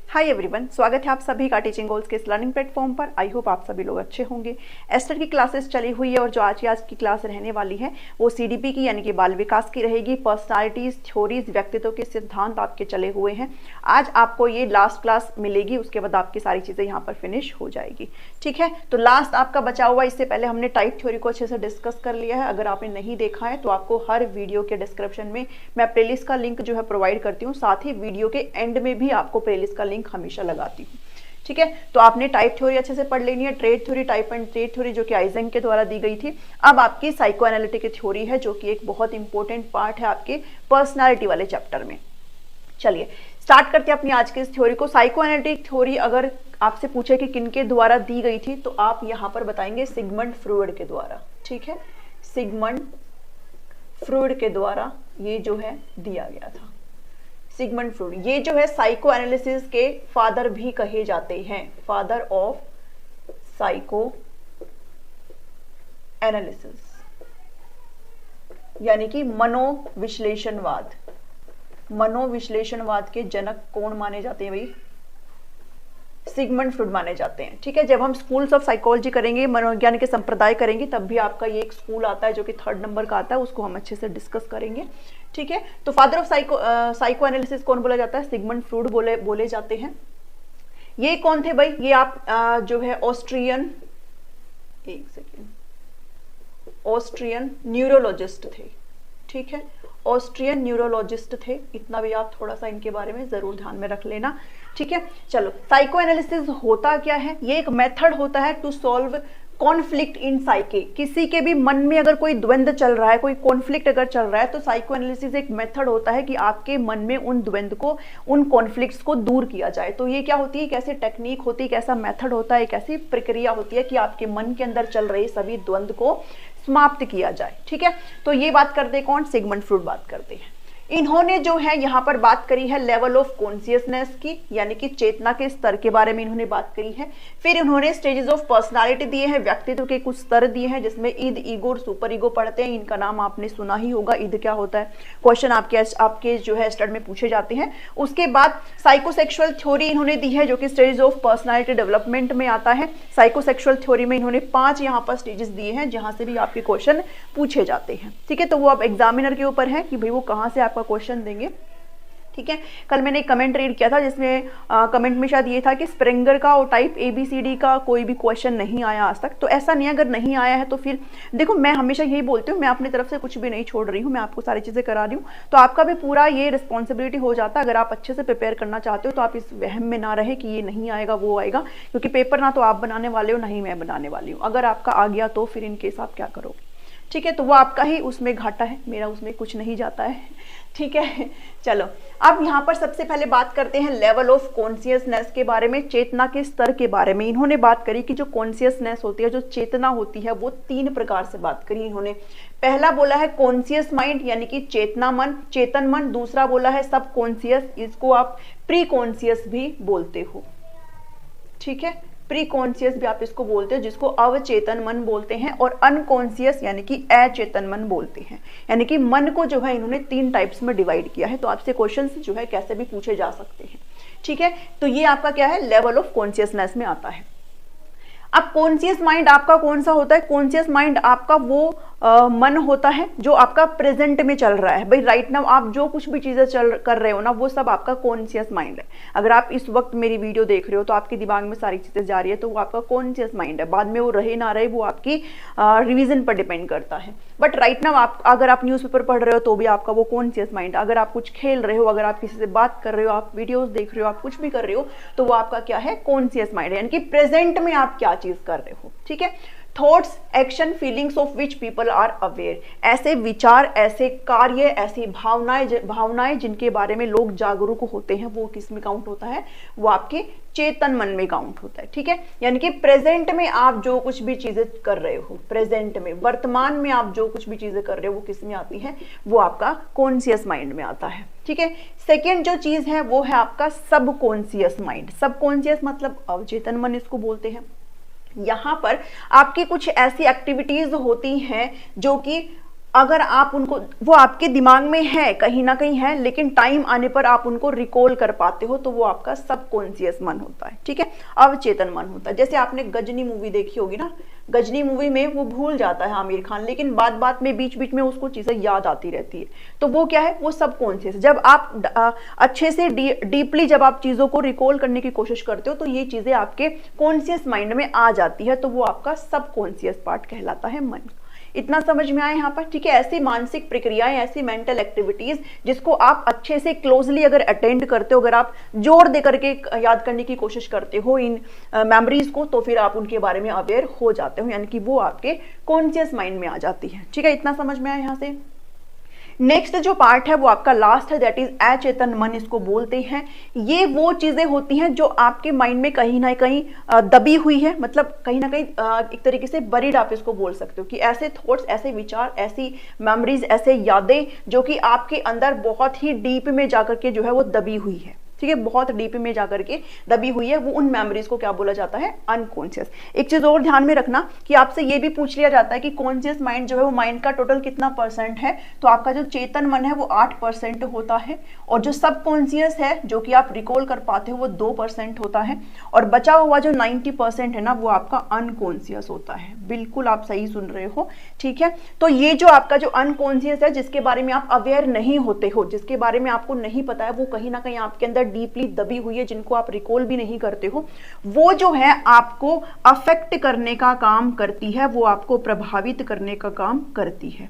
Hi everyone, स्वागत है आप सभी का टीचिंग गोल्स के इस लर्निंग प्लेटफॉर्म पर। आई होप आप सभी लोग अच्छे होंगे। एस्टर की क्लासेस चली हुई है और जो आज की क्लास रहने वाली है वो सीडीपी की यानी कि बाल विकास की रहेगी। पर्सनालिटीज, थ्योरीज, व्यक्तित्व के सिद्धांत आपके चले हुए हैं। आज आपको ये लास्ट क्लास मिलेगी, उसके बाद आपकी सारी चीज़ें यहाँ पर फिनिश हो जाएगी। ठीक है, तो लास्ट आपका बचा हुआ, इससे पहले हमने टाइप थ्योरी को अच्छे से डिस्कस कर लिया है। अगर आपने नहीं देखा है तो आपको हर वीडियो के डिस्क्रिप्शन में मैं प्लेलिस्ट का लिंक जो है प्रोवाइड करती हूँ, साथ ही वीडियो के एंड में भी आपको प्लेलिस्ट का लिंक हमेशा लगाती हूँ। ठीक है, तो आपने टाइप थ्योरी अच्छे से पढ़ लेनी है, trade theory, type and trade theory जो कि आइजेंक के द्वारा दी गई थी। अब आपकी साइको एनालिटिक थ्योरी है जो कि एक बहुत इंपॉर्टेंट पार्ट है आपके पर्सनालिटी वाले चैप्टर में। चलिए स्टार्ट करते हैं अपनी आज की इस थ्योरी को। साइको एनालिटिक थ्योरी अगर आपसे पूछे कि किनके द्वारा दी गई थी तो आप यहाँ पर बताएंगे सिगमंड फ्रॉयड के द्वारा। ठीक है, सिगमंड फ्रॉयड के द्वारा ये जो है दिया गया था। सिगमंड फ्रॉयड ये जो है साइको एनालिसिस के फादर भी कहे जाते हैं, फादर ऑफ साइको एनालिसिस, यानी कि मनोविश्लेषणवाद। मनोविश्लेषणवाद के जनक कौन माने जाते हैं भाई? सिगमंड फ्रॉयड माने जाते हैं। ठीक है, जब हम स्कूल्स ऑफ साइकोलॉजी करेंगे, मनोविज्ञान के संप्रदाय करेंगे, तब भी आपका ये एक स्कूल आता है जो कि 3rd नंबर का आता है, उसको हम अच्छे से डिस्कस करेंगे। ठीक है, तो फादर ऑफ साइको एनालिसिस कौन बोला जाता है? सिगमंड फ्रॉयड बोले जाते हैं। ये कौन थे भाई? ये आप जो है ऑस्ट्रियन, एक सेकेंड, ऑस्ट्रियन न्यूरोलॉजिस्ट थे। ठीक है, ऑस्ट्रियन न्यूरोलॉजिस्ट थे। इतना भी आप थोड़ा सा इनके बारे में जरूर ध्यान में रख लेना। ठीक है, चलो साइको एनालिसिस होता क्या है? ये एक मेथड होता है to solve conflict in psyche. किसी के भी मन में अगर कोई द्वंद्व चल रहा है, कोई कॉन्फ्लिक्ट अगर चल रहा है, तो साइको एनालिसिस एक मेथड होता है कि आपके मन में उन द्वंद्व को, उन कॉन्फ्लिक्ट्स को दूर किया जाए। तो ये क्या होती है, कैसी टेक्निक होती है, कैसा मेथड होता है, कैसी प्रक्रिया होती है कि आपके मन के अंदर चल रहे सभी द्वंद्व को समाप्त किया जाए। ठीक है, तो ये बात करते हैं कौन? सिगमंड फ्रॉयड बात करते हैं। इन्होंने जो है यहाँ पर बात करी है लेवल ऑफ कॉन्शियसनेस की, यानी कि चेतना के स्तर के बारे में इन्होंने बात करी है। फिर इन्होंने स्टेजेस ऑफ पर्सनालिटी दिए हैं, व्यक्तित्व के कुछ स्तर दिए हैं, जिसमें ईद, ईगो और सुपर ईगो पढ़ते हैं। इनका नाम आपने सुना ही होगा, ईद क्या होता है, क्वेश्चन आपके जो है स्टडी में पूछे जाते हैं। उसके बाद साइकोसेक्सुअल थ्योरी इन्होंने दी है जो कि स्टेजेस ऑफ पर्सनालिटी डेवलपमेंट में आता है। साइकोसेक्सुअल थ्योरी में इन्होंने 5 यहाँ पर स्टेजेस दिए हैं जहां से भी आपके क्वेश्चन पूछे जाते हैं। ठीक है, तो वो अब एग्जामिनर के ऊपर है कि भाई वो कहाँ से क्वेश्चन देंगे। ठीक है, कल मैंने एक कमेंट रीड किया था जिसमें कमेंट में शायद ये था कि स्प्रिंगर का और टाइप ABCD का कोई भी क्वेश्चन नहीं आया आज तक। तो ऐसा नहीं है, अगर नहीं आया है तो फिर देखो, मैं हमेशा यही बोलती हूँ, मैं अपनी तरफ से कुछ भी नहीं छोड़ रही हूँ, मैं आपको सारी चीज़ें करा रही हूँ। तो आपका भी पूरा ये रिस्पॉन्सिबिलिटी हो जाता है। अगर आप अच्छे से प्रिपेयर करना चाहते हो तो आप इस वहम में ना रहे कि ये नहीं आएगा, वो आएगा, क्योंकि पेपर ना तो आप बनाने वाले हो, ना ही मैं बनाने वाली हूँ। अगर आपका आ गया तो फिर इनकेस आप क्या करोगे? ठीक है, तो वो आपका ही उसमें घाटा है, मेरा उसमें कुछ नहीं जाता है। ठीक है, चलो अब यहाँ पर सबसे पहले बात करते हैं लेवल ऑफ कॉन्शियसनेस के बारे में, चेतना के स्तर के बारे में। इन्होंने बात करी कि जो कॉन्शियसनेस होती है, जो चेतना होती है, वो 3 प्रकार से बात करी इन्होंने। पहला बोला है कॉन्शियस माइंड, यानी कि चेतना मन, चेतन मन। दूसरा बोला है सब कॉन्शियस, इसको आप प्री कॉन्शियस भी बोलते हो। ठीक है, प्री कॉन्शियस भी आप इसको बोलते हो, जिसको अवचेतन मन बोलते हैं, और अनकॉन्शियस यानी कि अचेतन मन बोलते हैं। यानी कि मन को जो है इन्होंने 3 टाइप्स में डिवाइड किया है। तो आपसे क्वेश्चंस जो है कैसे भी पूछे जा सकते हैं। ठीक है, तो ये आपका क्या है, लेवल ऑफ कॉन्शियसनेस में आता है। अब कॉन्शियस माइंड आपका कौन सा होता है? कॉन्शियस माइंड आपका वो मन होता है जो आपका प्रेजेंट में चल रहा है। भाई राइट नाउ आप जो कुछ भी चीजें कर रहे हो ना, वो सब आपका कॉन्शियस माइंड है। अगर आप इस वक्त मेरी वीडियो देख रहे हो तो आपके दिमाग में सारी चीजें जा रही है, तो वो आपका कॉन्शियस माइंड है। बाद में वो रहे ना रहे वो आपकी रिवीजन पर डिपेंड करता है। बट राइट नाउ आप अगर आप न्यूज़पेपर पढ़ रहे हो तो भी आपका वो कॉन्शियस माइंड। अगर आप कुछ खेल रहे हो, अगर आप किसी से बात कर रहे हो, आप वीडियोज देख रहे हो, आप कुछ भी कर रहे हो, तो वो आपका क्या है, कॉन्शियस माइंड है। यानी कि प्रेजेंट में आप क्या चीज कर रहे हो। ठीक है, thoughts, action, feelings of which people are aware, ऐसे विचार, ऐसे कार्य, ऐसी भावनाएं जिनके बारे में लोग जागरूक होते हैं, वो किस में काउंट होता है? वो आपके चेतन मन में काउंट होता है। ठीक है, यानी कि प्रेजेंट में आप जो कुछ भी चीजें कर रहे हो, प्रेजेंट में, वर्तमान में आप जो कुछ भी चीजें कर रहे हो, वो किस में आती है? वो आपका कॉन्शियस माइंड में आता है। ठीक है, सेकेंड जो चीज है वो है आपका सब कॉन्शियस माइंड। सब कॉन्शियस मतलब अवचेतन मन इसको बोलते हैं। यहाँ पर आपकी कुछ ऐसी एक्टिविटीज होती हैं जो कि अगर आप उनको, वो आपके दिमाग में है, कहीं ना कहीं है, लेकिन टाइम आने पर आप उनको रिकॉल कर पाते हो, तो वो आपका सबकॉन्शियस मन होता है, ठीक है, अवचेतन मन होता है। जैसे आपने गजनी मूवी देखी होगी ना, गजनी मूवी में वो भूल जाता है आमिर खान, लेकिन बात बात में बीच बीच में उसको चीजें याद आती रहती है, तो वो क्या है, वो सबकॉन्शियस। जब आप अच्छे से डीपली जब आप चीजों को रिकॉल करने की कोशिश करते हो, तो ये चीजें आपके कॉन्शियस माइंड में आ जाती है, तो वो आपका सबकॉन्शियस पार्ट कहलाता है मन। इतना समझ में आया यहाँ पर, ठीक है। ऐसी मानसिक प्रक्रियाएं, ऐसी मेंटल एक्टिविटीज जिसको आप अच्छे से क्लोजली अगर अटेंड करते हो, अगर आप जोर दे करके याद करने की कोशिश करते हो इन मेमोरीज को, तो फिर आप उनके बारे में अवेयर हो जाते हो, यानी कि वो आपके कॉन्शियस माइंड में आ जाती है, ठीक है। इतना समझ में आया यहाँ से। नेक्स्ट जो पार्ट है वो आपका लास्ट है, दैट इज अचेतन मन, इसको बोलते हैं। ये वो चीजें होती हैं जो आपके माइंड में कहीं ना कहीं दबी हुई है, मतलब कहीं ना कहीं एक तरीके से बरीड, आप इसको बोल सकते हो कि ऐसे थॉट्स, ऐसे विचार, ऐसी मेमोरीज, ऐसे यादें जो कि आपके अंदर बहुत ही डीप में जाकर के जो है वो दबी हुई है, ठीक है, बहुत डीप में जाकर के दबी हुई है, वो उन मेमोरीज को क्या बोला जाता है, अनकॉन्शियस। एक चीज और ध्यान में रखना कि आपसे ये भी पूछ लिया जाता है कि कॉन्शियस माइंड जो है वो माइंड का टोटल कितना परसेंट है, तो आपका जो चेतन मन है वो 8% होता है, और जो सबकॉन्शियस है जो कि आप रिकॉल कर पाते हो वो 2% होता है, और बचा हुआ जो 90% है ना, वो आपका अनकॉन्शियस होता है। बिल्कुल आप सही सुन रहे हो, ठीक है। तो ये जो आपका जो अनकॉन्शियस है, जिसके बारे में आप अवेयर नहीं होते हो, जिसके बारे में आपको नहीं पता है, वो कहीं ना कहीं आपके अंदर डीपली दबी हुई है, जिनको आप रिकॉल भी नहीं करते हो, वो जो है आपको अफेक्ट करने का काम करती है, वो आपको प्रभावित करने का काम करती है,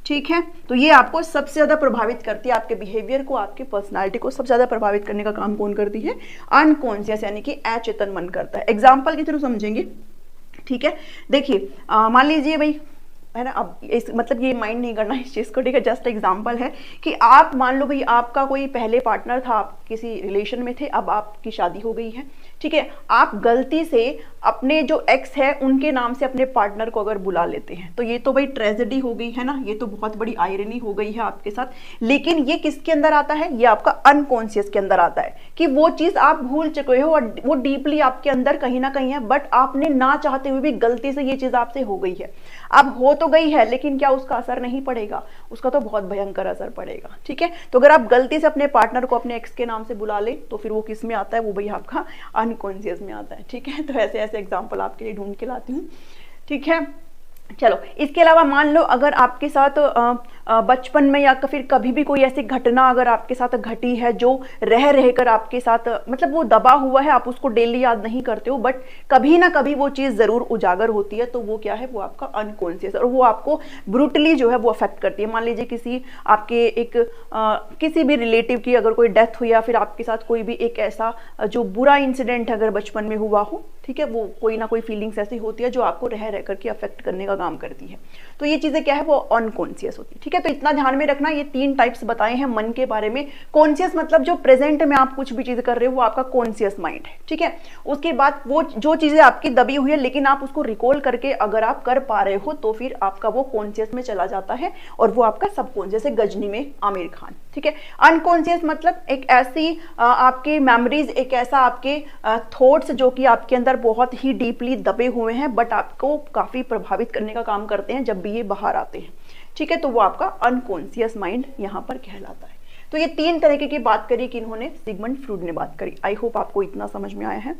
ठीक है। तो ये आपको सबसे ज्यादा प्रभावित करती है, आपके बिहेवियर को, आपकी पर्सनालिटी को सबसे ज्यादा प्रभावित करने का काम कौन करती है, अनकॉन्शियस, यानी कि अचेतन मन करता है। एग्जाम्पल के थ्रू समझेंगे, ठीक है। देखिए मान लीजिए भाई, है ना, अब इस मतलब ये माइंड नहीं करना इस चीज को, ठीक है, जस्ट एग्जांपल है कि आप मान लो भाई आपका कोई पहले पार्टनर था, आप किसी रिलेशन में थे, अब आपकी शादी हो गई है, ठीक है। आप गलती से अपने जो एक्स है उनके नाम से अपने पार्टनर को अगर बुला लेते हैं, तो ये तो भाई ट्रेजेडी हो गई है ना, ये तो बहुत बड़ी आयरनी हो गई है आपके साथ। लेकिन ये किसके अंदर आता है, ये आपका अनकॉन्शियस के अंदर आता है, कि वो चीज आप भूल चुके हो और वो डीपली आपके अंदर कहीं ना कहीं है, बट आपने ना चाहते हुए भी गलती से ये चीज आपसे हो गई है। अब हो तो गई है, लेकिन क्या उसका असर नहीं पड़ेगा, उसका तो बहुत भयंकर असर पड़ेगा, ठीक है। तो अगर आप गलती से अपने पार्टनर को अपने एक्स के नाम से बुला ले, तो फिर वो किस में आता है, वो भाई आपका अनकॉन्शियस में आता है, ठीक है। तो ऐसे ऐसे एग्जांपल आपके लिए ढूंढ के लाती हूँ, ठीक है। चलो, इसके अलावा मान लो अगर आपके साथ बचपन में या फिर कभी भी कोई ऐसी घटना अगर आपके साथ घटी है जो रह रहकर आपके साथ, मतलब वो दबा हुआ है, आप उसको डेली याद नहीं करते हो, बट कभी ना कभी वो चीज़ ज़रूर उजागर होती है, तो वो क्या है, वो आपका अनकॉन्शियस, और वो आपको ब्रूटली जो है वो अफेक्ट करती है। मान लीजिए किसी आपके एक किसी भी रिलेटिव की अगर कोई डेथ हुई, या फिर आपके साथ कोई भी एक ऐसा जो बुरा इंसिडेंट अगर बचपन में हुआ हो, ठीक है, वो कोई ना कोई फीलिंग्स ऐसी होती है जो आपको रह रह करके अफेक्ट करने का काम करती है, तो ये चीजें क्या है, वो अनकॉन्शियस होती है, ठीक है। तो इतना ध्यान में रखना, ये 3 टाइप्स बताए हैं मन के बारे में। कॉन्शियस मतलब जो प्रेजेंट में आप कुछ भी चीज कर रहे हो, वो आपका कॉन्शियस माइंड है, ठीक है। उसके बाद वो जो चीजें आपकी दबी हुई है, लेकिन आप उसको रिकॉल करके अगर आप कर पा रहे हो, तो फिर आपका वो कॉन्शियस में चला जाता है, और वो आपका सबकॉन्शियस, जैसे गजनी में आमिर खान, ठीक है। अनकॉन्शियस मतलब एक ऐसी आपके मेमोरीज, एक ऐसा आपके थॉट्स जो कि आपके अंदर बहुत ही डीपली दबे हुए हैं, बट आपको काफी प्रभावित करने का काम करते हैं जब भी ये बाहर आते हैं, ठीक है। तो वो आपका अनकॉन्शियस माइंड यहाँ पर कहलाता है। तो ये 3 तरीके की बात करी कि इन्होंने, सिगमंड फ्रूड ने बात करी। आई होप आपको इतना समझ में आया है।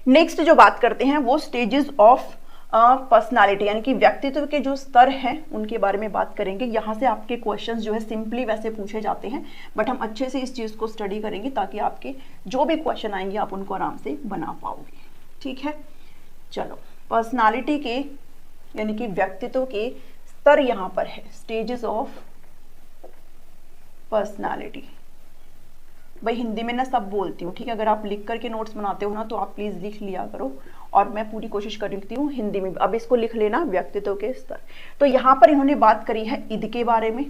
नेक्स्ट जो बात करते हैं वो स्टेजेस ऑफ पर्सनालिटी, यानी कि व्यक्तित्व के जो स्तर हैं उनके बारे में बात करेंगे। यहाँ से आपके क्वेश्चंस जो है सिंपली वैसे पूछे जाते हैं, बट हम अच्छे से इस चीज को स्टडी करेंगे ताकि आपके जो भी क्वेश्चन आएंगे आप उनको आराम से बना पाओगे, ठीक है। चलो, पर्सनालिटी के यानी कि व्यक्तित्व के स्तर यहाँ पर है, स्टेजेस ऑफ पर्सनालिटी। भाई हिंदी में ना सब बोलती हूँ, ठीक है। अगर आप लिख करके नोट्स बनाते हो ना, तो आप प्लीज लिख लिया करो, और मैं पूरी कोशिश करती हूँ हिंदी में। अब इसको लिख लेना, व्यक्तित्व के स्तर। तो यहाँ पर इन्होंने बात करी है ईद के बारे में,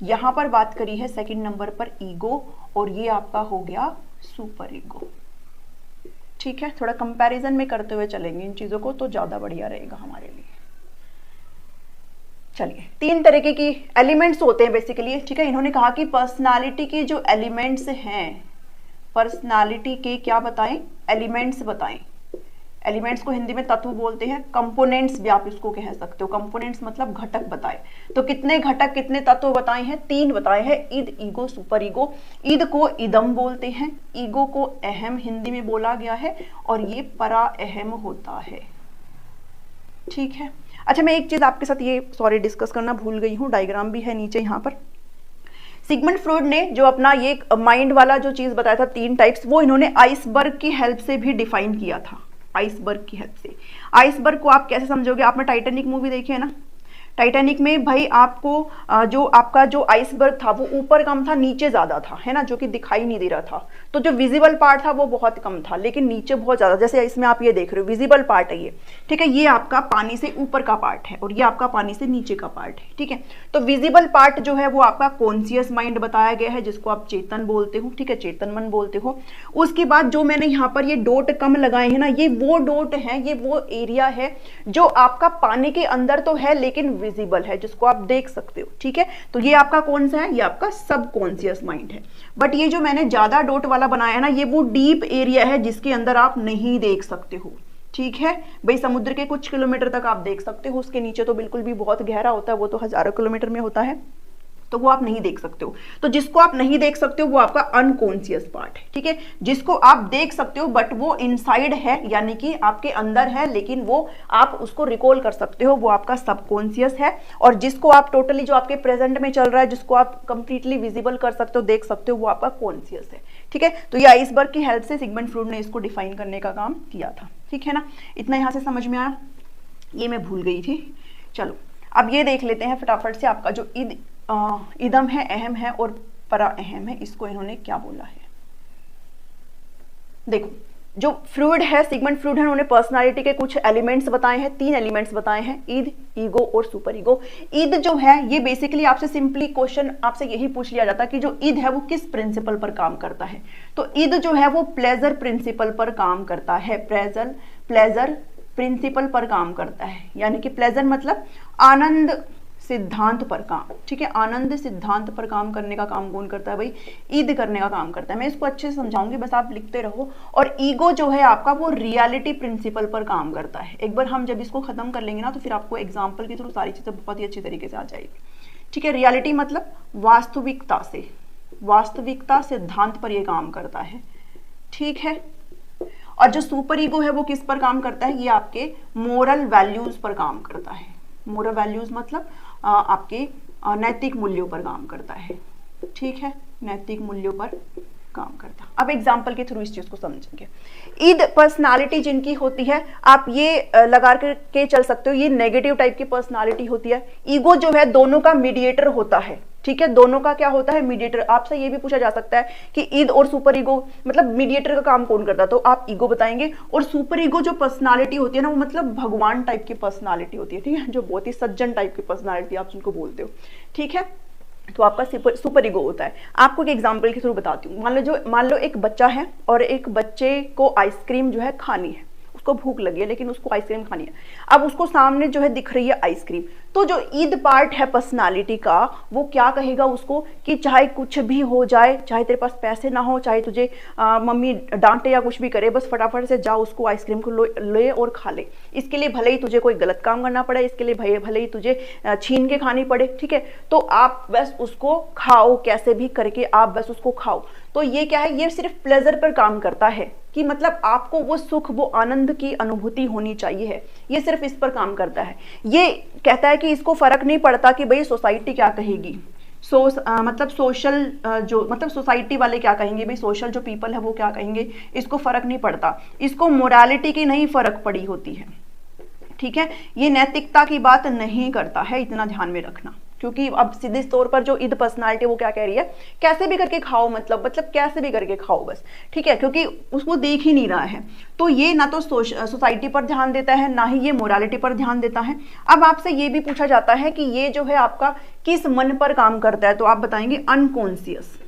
यहाँ पर बात करी है सेकंड नंबर पर ईगो, और ये आपका हो गया सुपर ईगो, ठीक है। थोड़ा कंपैरिजन में करते हुए चलेंगे इन चीजों को, तो ज्यादा बढ़िया रहेगा हमारे लिए। चलिए, 3 तरीके की एलिमेंट्स होते हैं बेसिकली, ठीक है। इन्होंने कहा कि पर्सनालिटी के जो एलिमेंट्स हैं, पर्सनालिटी के क्या बताएं, एलिमेंट्स बताएं, एलिमेंट्स को हिंदी में तत्व बोलते हैं, कंपोनेंट्स भी आप इसको कह सकते हो, कंपोनेंट्स मतलब घटक बताए। तो कितने घटक कितने तत्व बताए हैं, 3 बताए हैं, Eid, ego, super ego. Eid को इदम बोलते हैं, ईगो को अहम हिंदी में बोला गया है, और ये परा अहम होता है। ठीक है, अच्छा मैं एक चीज आपके साथ ये सॉरी डिस्कस करना भूल गई हूँ, डायग्राम भी है नीचे यहाँ पर। सिगमंड फ्रॉइड ने जो अपना ये माइंड वाला जो चीज बताया था 3 टाइप्स, वो इन्होंने आइसबर्ग की हेल्प से भी डिफाइन किया था, आइसबर्ग की हेल्प से। आइसबर्ग को आप कैसे समझोगे, आपने टाइटैनिक मूवी देखी है ना, टाइटैनिक में भाई आपको जो आपका जो आइसबर्ग था वो ऊपर कम था, नीचे ज्यादा था, है ना, जो कि दिखाई नहीं दे रहा था। तो जो विजिबल पार्ट था वो बहुत कम था, लेकिन नीचे बहुत ज्यादा, जैसे इसमें आप ये देख रहे हो विजिबल पार्ट है ये, ठीक है, ये आपका पानी से ऊपर का पार्ट है और ये आपका पानी से नीचे का पार्ट है। ठीक है, तो विजिबल पार्ट जो है वो आपका कॉन्शियस माइंड बताया गया है, जिसको आप चेतन बोलते हो, ठीक है, चेतन मन बोलते हो। उसके बाद जो मैंने यहाँ पर ये डॉट कम लगाए हैं ना, ये वो डॉट है, ये वो एरिया है जो आपका पानी के अंदर तो है लेकिन विजिबल है, जिसको आप देख सकते हो। ठीक है, तो ये आपका कौन सा है, ये आपका सब कॉन्शियस माइंड है। बट ये जो मैंने ज्यादा डॉट वाला बनाया है ना, ये वो डीप एरिया है जिसके अंदर आप नहीं देख सकते हो। ठीक है भाई, समुद्र के कुछ किलोमीटर तक आप देख सकते हो, उसके नीचे तो बिल्कुल भी बहुत गहरा होता है, वो तो हजारों किलोमीटर में होता है, तो वो आप नहीं देख सकते हो। तो जिसको आप नहीं देख सकते हो वो आपका अनकॉन्शियस पार्ट है। ठीक है, जिसको आप देख सकते हो बट वो इनसाइड है, यानी कि आपके अंदर है, लेकिन वो आप उसको रिकॉल कर सकते हो, वो आपका सबकॉन्शियस है। और जिसको आप टोटली जो आपके प्रेजेंट में चल रहा है, जिसको आप कंप्लीटली विजिबल कर सकते हो, देख सकते हो, वो आपका कॉन्शियस है। ठीक है, तो ये आइसबर्ग की हेल्प से सिगमंड फ्रॉइड ने इसको डिफाइन करने का काम किया था। ठीक है ना, इतना यहाँ से समझ में आया, ये मैं भूल गई थी। चलो अब ये देख लेते हैं फटाफट से, आपका जो इदम है, अहम है और परा अहम है, इसको इन्होंने क्या बोला है। देखो, जो फ्लूइड है, सिगमंड फ्रॉइड है, उन्होंने पर्सनालिटी के कुछ एलिमेंट्स बताए हैं, 3 एलिमेंट्स बताए हैं, ईद, ईगो और सुपर ईगो। ईद जो है ये बेसिकली आपसे सिंपली क्वेश्चन आपसे यही पूछ लिया जाता है कि जो ईद है वो किस प्रिंसिपल पर काम करता है। तो ईद जो है वो प्लेजर प्रिंसिपल पर काम करता है, प्लेजर प्रिंसिपल पर काम करता है, यानी कि प्लेजर मतलब आनंद सिद्धांत पर काम। ठीक है, आनंद सिद्धांत पर काम करने का काम कौन करता है भाई, ईद करने का काम करता है। मैं इसको अच्छे से समझाऊंगी, बस आप लिखते रहो। और ईगो जो है आपका वो रियलिटी प्रिंसिपल पर काम करता है। एक बार हम जब इसको खत्म कर लेंगे ना, तो फिर आपको एग्जाम्पल के थ्रू सारी चीजें बहुत ही अच्छी तरीके से आ जाएगी। ठीक है, रियलिटी मतलब वास्तविकता से, वास्तविकता सिद्धांत पर यह काम करता है। ठीक है, और जो सुपर ईगो है वो किस पर काम करता है, ये आपके मोरल वैल्यूज पर काम करता है। मोरल वैल्यूज मतलब आपके नैतिक मूल्यों पर काम करता है। ठीक है, नैतिक मूल्यों पर काम करता। अब एग्जाम्पल के थ्रू इस चीज को समझेंगे। ईद पर्सनालिटी जिनकी होती है, आप ये लगा के चल सकते हो, ये नेगेटिव टाइप की पर्सनालिटी होती है। ईगो जो है दोनों का मीडिएटर होता है। ठीक है, दोनों का क्या होता है, मीडिएटर। आपसे ये भी पूछा जा सकता है कि ईद और सुपर ईगो मतलब मीडिएटर का काम कौन करता है, तो आप ईगो बताएंगे। और सुपर ईगो जो पर्सनालिटी होती है ना, वो मतलब भगवान टाइप की पर्सनालिटी होती है। ठीक है, जो बहुत ही सज्जन टाइप की पर्सनालिटी आप जिनको बोलते हो। ठीक है, तो आपका सुपर ईगो होता है। आपको एक एग्जांपल के थ्रू बताती हूँ। मान लो एक बच्चा है और एक बच्चे को आइसक्रीम जो है खानी है, उसको भूख लगी है लेकिन उसको आइसक्रीम खानी है। अब उसको सामने जो है दिख रही है आइसक्रीम, तो जो ईद पार्ट है पर्सनालिटी का, वो क्या कहेगा उसको कि चाहे कुछ भी हो जाए, चाहे तेरे पास पैसे ना हो, चाहे तुझे मम्मी डांटे या कुछ भी करे, बस फटाफट से जा उसको आइसक्रीम को ले और खा ले। इसके लिए भले ही तुझे कोई गलत काम करना पड़े, इसके लिए भले ही तुझे छीन के खानी पड़े। ठीक है, तो आप बस उसको खाओ, कैसे भी करके आप बस उसको खाओ। तो ये क्या है, ये सिर्फ प्लेजर पर काम करता है कि मतलब आपको वो सुख, वो आनंद की अनुभूति होनी चाहिए है, ये सिर्फ इस पर काम करता है। ये कहता है कि इसको फर्क नहीं पड़ता कि भाई सोसाइटी क्या कहेगी, मतलब सोशल जो मतलब सोसाइटी वाले क्या कहेंगे, भाई सोशल जो पीपल है वो क्या कहेंगे, इसको फर्क नहीं पड़ता। इसको मोरालिटी की नहीं फर्क पड़ी होती है। ठीक है, ये नैतिकता की बात नहीं करता है, इतना ध्यान में रखना। क्योंकि अब सीधे तौर पर जो ईद पर्सनालिटी वो क्या कह रही है, कैसे भी करके खाओ, मतलब कैसे भी करके खाओ बस। ठीक है, क्योंकि उसको देख ही नहीं रहा है। तो ये ना तो सोसाइटी पर ध्यान देता है, ना ही ये मोरालिटी पर ध्यान देता है। अब आपसे ये भी पूछा जाता है कि ये जो है आपका किस मन पर काम करता है, तो आप बताएंगे अनकॉन्शियस।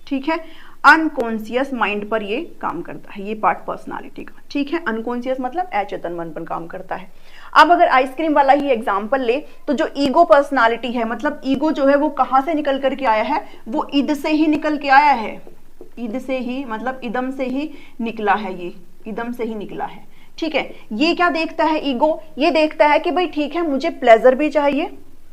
ठीक है, अनकॉन्शियस माइंड पर ये काम करता है, ये पार्ट पर्सनालिटी का। ठीक है, अनकॉन्शियस मतलब अचेतन मन पर काम करता है। अब अगर आइसक्रीम वाला ही एग्जांपल ले, तो जो ईगो पर्सनालिटी है, मतलब ईगो जो है वो कहां से निकल करके आया है, वो ईद से ही निकल के आया है। ईद से ही मतलब इदम से ही निकला है, ये इदम से ही निकला है। ठीक है। ये क्या देखता है ईगो, ये देखता है कि भाई ठीक है मुझे प्लेजर भी चाहिए,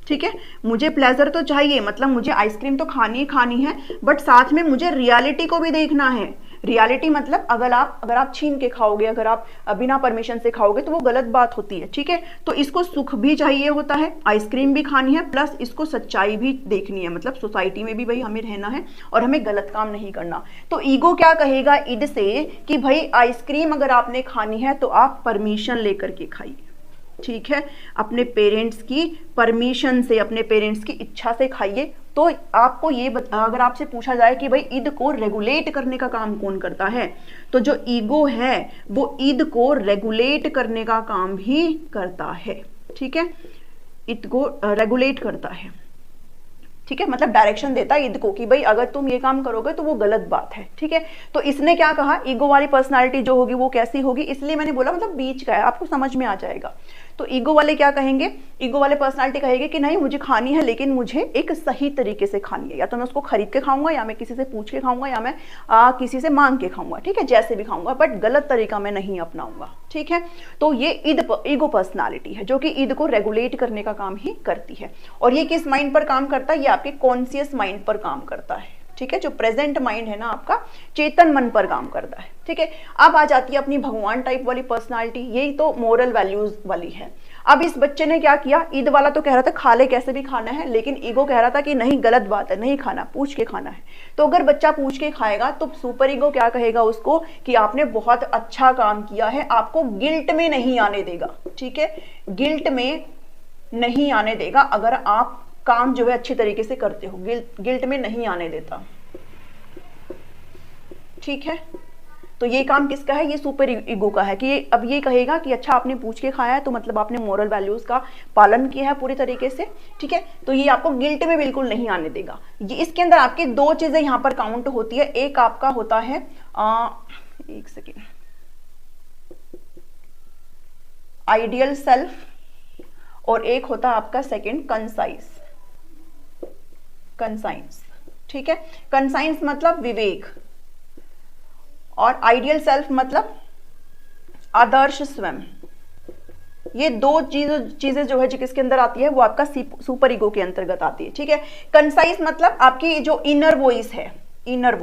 ठीक है, मुझे प्लेजर तो चाहिए, मतलब मुझे आइसक्रीम तो खानी ही खानी है, बट साथ में मुझे रियलिटी को भी देखना है। रियलिटी मतलब अगर आप छीन के खाओगे, अगर आप बिना परमिशन से खाओगे तो वो गलत बात होती है, ठीक है। तो इसको सुख भी चाहिए होता है, आइसक्रीम भी खानी है, प्लस इसको सच्चाई भी देखनी है, मतलब सोसाइटी में भी भाई हमें रहना है और हमें गलत काम नहीं करना। तो ईगो क्या कहेगा इड से कि भाई आइसक्रीम अगर आपने खानी है तो आप परमिशन लेकर के खाइए, ठीक है, अपने पेरेंट्स की परमिशन से, अपने पेरेंट्स की इच्छा से खाइए। तो आपको ये अगर आपसे पूछा जाए कि भाई ईद को रेगुलेट करने का काम कौन करता है, तो जो ईगो है वो ईद को रेगुलेट करने का काम भी करता है, ठीक है, ईद को रेगुलेट करता है, ठीक है, मतलब डायरेक्शन देता है ईद को कि भाई अगर तुम ये काम करोगे तो वो गलत बात है, ठीक है। तो इसने क्या कहा, ईगो वाली पर्सनालिटी जो होगी वो कैसी होगी, इसलिए मैंने बोला मतलब बीच का है, आपको समझ में आ जाएगा। तो ईगो वाले क्या कहेंगे, ईगो वाले पर्सनालिटी कहेंगे कि नहीं मुझे खानी है, लेकिन मुझे एक सही तरीके से खानी है, या तो मैं उसको खरीद के खाऊंगा, या मैं किसी से पूछ के खाऊंगा, या मैं किसी से मांग के खाऊंगा, ठीक है, जैसे भी खाऊंगा, बट गलत तरीका मैं नहीं अपनाऊंगा, ठीक है। तो ये ईगो पर्सनालिटी है जो कि ईद को रेगुलेट करने का काम ही करती है। और ये किस माइंड पर काम करता है, ये आपके कॉन्शियस माइंड पर काम करता है, ठीक है, जो प्रेजेंट माइंड है ना आपका, चेतन मन पर काम करता है, ठीक है। अब आ जाती है अपनी भगवान टाइप वाली पर्सनालिटी, यही तो मोरल वैल्यूज वाली है। अब इस बच्चे ने क्या किया, ईद वाला तो कह रहा था खा ले कैसे भी खाना है, लेकिन ईगो कह रहा था कि नहीं गलत बात है, नहीं खाना, पूछ के खाना है। तो अगर बच्चा पूछ के खाएगा तो सुपर ईगो क्या कहेगा उसको कि आपने बहुत अच्छा काम किया है, आपको गिल्ट में नहीं आने देगा, ठीक है, गिल्ट में नहीं आने देगा अगर आप काम जो है अच्छे तरीके से करते हो, गिल्ट में नहीं आने देता, ठीक है। तो ये काम किसका है, ये सुपर ईगो का है कि अब ये कहेगा कि अच्छा आपने पूछ के खाया है तो मतलब आपने मोरल वैल्यूज का पालन किया है पूरी तरीके से, ठीक है। तो ये आपको गिल्ट में बिल्कुल नहीं आने देगा। ये इसके अंदर आपकी दो चीजें यहां पर काउंट होती है, एक आपका होता है एक सेकेंड, आइडियल सेल्फ, और एक होता है आपका सेकेंड कंसाइंस, ठीक है। कंसाइंस मतलब विवेक, और आइडियल सेल्फ मतलब आदर्श स्वयं। ये दो चीजें जो है किसके अंदर आती है, वो आपका सुपर ईगो के अंतर्गत आती है, ठीक है। कंसाइज मतलब आपकी जो इनर वॉइस है, इनर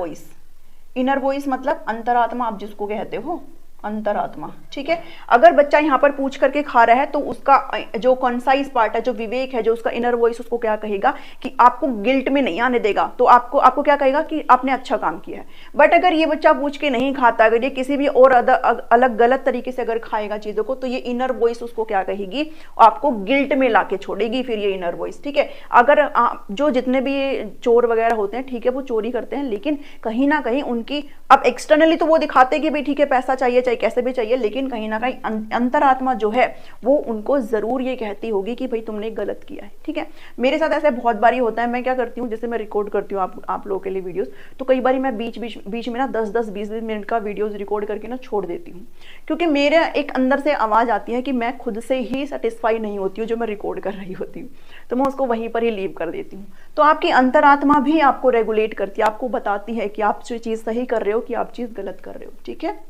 वॉइस मतलब अंतरात्मा, आप जिसको कहते हो अंतरात्मा, ठीक है। अगर बच्चा यहाँ पर पूछ करके खा रहा है तो उसका जो कॉन्साइज पार्ट है, जो विवेक है, जो उसका इनर वॉइस, उसको क्या कहेगा कि आपको गिल्ट में नहीं आने देगा, तो आपको क्या कहेगा कि आपने अच्छा काम किया है। बट अगर ये बच्चा पूछ के नहीं खाता, अगर ये किसी भी और अलग गलत तरीके से अगर खाएगा चीजों को, तो ये इनर वॉइस उसको क्या कहेगी, आपको गिल्ट में लाके छोड़ेगी फिर ये इनर वॉइस, ठीक है। अगर जो जितने भी चोर वगैरह होते हैं, ठीक है, वो चोरी करते हैं, लेकिन कहीं ना कहीं उनकी, अब एक्सटर्नली तो वो दिखाते कि भाई ठीक है पैसा चाहिए, कैसे भी चाहिए, लेकिन कहीं ना कहीं अंतरात्मा जो है वो उनको जरूर ये कहती होगी कि भाई तुमने गलत किया है, ठीक है। मेरे साथ ऐसा बहुत बारी होता है, मैं क्या करती हूँ, जैसे मैं रिकॉर्ड करती हूँ आप लोगों के लिए वीडियोस, तो कई बारी मैं बीच में ना 10-20 मिनट का वीडियोस रिकॉर्ड करके ना छोड़ देती हूँ, क्योंकि मेरे एक अंदर से आवाज आती है कि मैं खुद से ही सेटिस्फाई नहीं होती हूँ जो मैं रिकॉर्ड कर रही होती हूँ, तो मैं उसको वहीं पर ही लीव कर देती हूँ। तो आपकी अंतरात्मा भी आपको रेगुलेट करती है, आपको बताती है कि आप जो चीज सही कर रहे हो कि आप चीज गलत कर रहे हो, ठीक है।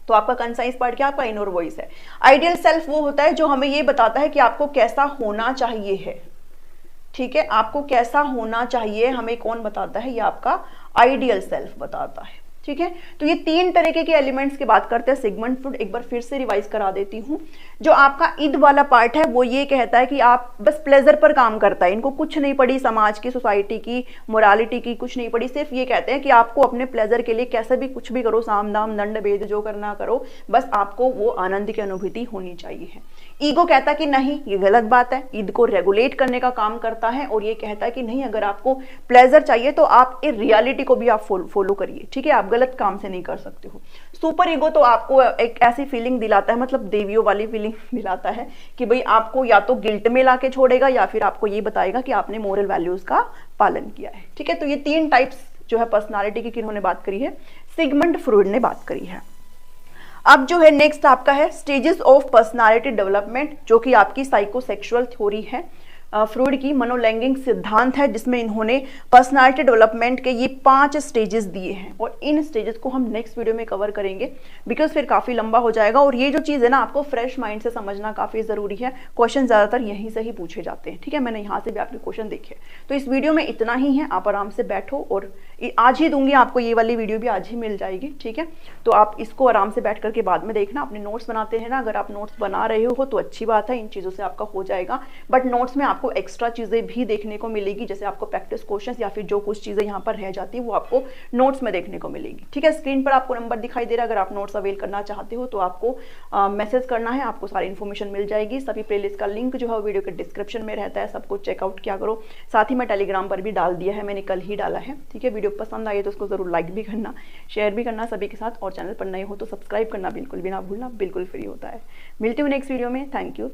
तो आपका कंसाइज पार्ट क्या, आपका इनर वॉइस है। आइडियल सेल्फ वो होता है जो हमें ये बताता है कि आपको कैसा होना चाहिए है, ठीक है, आपको कैसा होना चाहिए हमें कौन बताता है, ये आपका आइडियल सेल्फ बताता है, ठीक है। तो ये 3 तरीके के एलिमेंट्स की बात करते हैं सिगमंड फ्रॉइड। एक बार फिर से रिवाइज करा देती हूँ। जो आपका ईद वाला पार्ट है वो ये कहता है कि आप बस प्लेजर पर काम करता है, इनको कुछ नहीं पड़ी समाज की, सोसाइटी की, मोरालिटी की कुछ नहीं पड़ी, सिर्फ ये कहते हैं कि आपको अपने प्लेजर के लिए कैसे भी कुछ भी करो, साम दाम दंड भेद जो करना करो, बस आपको वो आनंद की अनुभूति होनी चाहिए। ईगो कहता है कि नहीं ये गलत बात है, ईद को रेगुलेट करने का काम करता है और ये कहता है कि नहीं अगर आपको प्लेजर चाहिए तो आप इस रियलिटी को भी आप फॉलो करिए, ठीक है, आप गलत काम से नहीं कर सकते हो। सुपर ईगो तो आपको एक ऐसी फीलिंग दिलाता है, मतलब देवियों वाली फीलिंग दिलाता है कि भाई आपको या तो गिल्ट में लाके छोड़ेगा या फिर आपको ये बताएगा कि आपने मोरल वैल्यूज का पालन किया है, ठीक है। तो ये 3 टाइप्स जो है पर्सनालिटी की किन्होंने बात करी है, सिगमंड फ्रॉइड ने बात करी है। अब जो है नेक्स्ट आपका है स्टेजेस ऑफ पर्सनालिटी डेवलपमेंट, जो कि आपकी साइकोसेक्सुअल थ्योरी है, फ्रॉइड की मनोलैंगिक सिद्धांत है, जिसमें इन्होंने पर्सनालिटी डेवलपमेंट के ये 5 स्टेजेस दिए हैं और इन स्टेजेस को हम नेक्स्ट वीडियो में कवर करेंगे, बिकॉज फिर काफी लंबा हो जाएगा। और ये जो चीज है ना, आपको फ्रेश माइंड से समझना काफी जरूरी है। क्वेश्चन ज्यादातर यहीं से ही पूछे जाते हैं, ठीक है। मैंने यहाँ से भी आपके क्वेश्चन देखे। तो इस वीडियो में इतना ही है, आप आराम से बैठो और आज ही दूंगी आपको, ये वाली वीडियो भी आज ही मिल जाएगी, ठीक है। तो आप इसको आराम से बैठ करके बाद में देखना। अपने नोट्स बनाते हैं ना, अगर आप नोट्स बना रहे हो तो अच्छी बात है, इन चीजों से आपका हो जाएगा। बट नोट्स में आपको एक्स्ट्रा चीजें भी देखने को मिलेगी, जैसे आपको प्रैक्टिस क्वेश्चंस या फिर जो कुछ चीजें यहाँ पर रह जाती है वो आपको नोट्स में देखने को मिलेगी, ठीक है। स्क्रीन पर आपको नंबर दिखाई दे रहा है, अगर आप नोट्स अवेल करना चाहते हो तो आपको मैसेज करना है, आपको सारी इन्फॉर्मेशन मिल जाएगी। सभी प्लेलिस्ट का लिंक जो है वीडियो के डिस्क्रिप्शन में रहता है, सबको चेकआउट किया करो। साथ ही मैं टेलीग्राम पर भी डाल दिया है, मैंने कल ही डाला है, ठीक है। वीडियो पसंद आई तो उसको जरूर लाइक भी करना, शेयर भी करना सभी के साथ, और चैनल पर नए हो तो सब्सक्राइब करना बिल्कुल भी ना भूलना, बिल्कुल फ्री होता है। मिलते हैं नेक्स्ट वीडियो में। Thank you.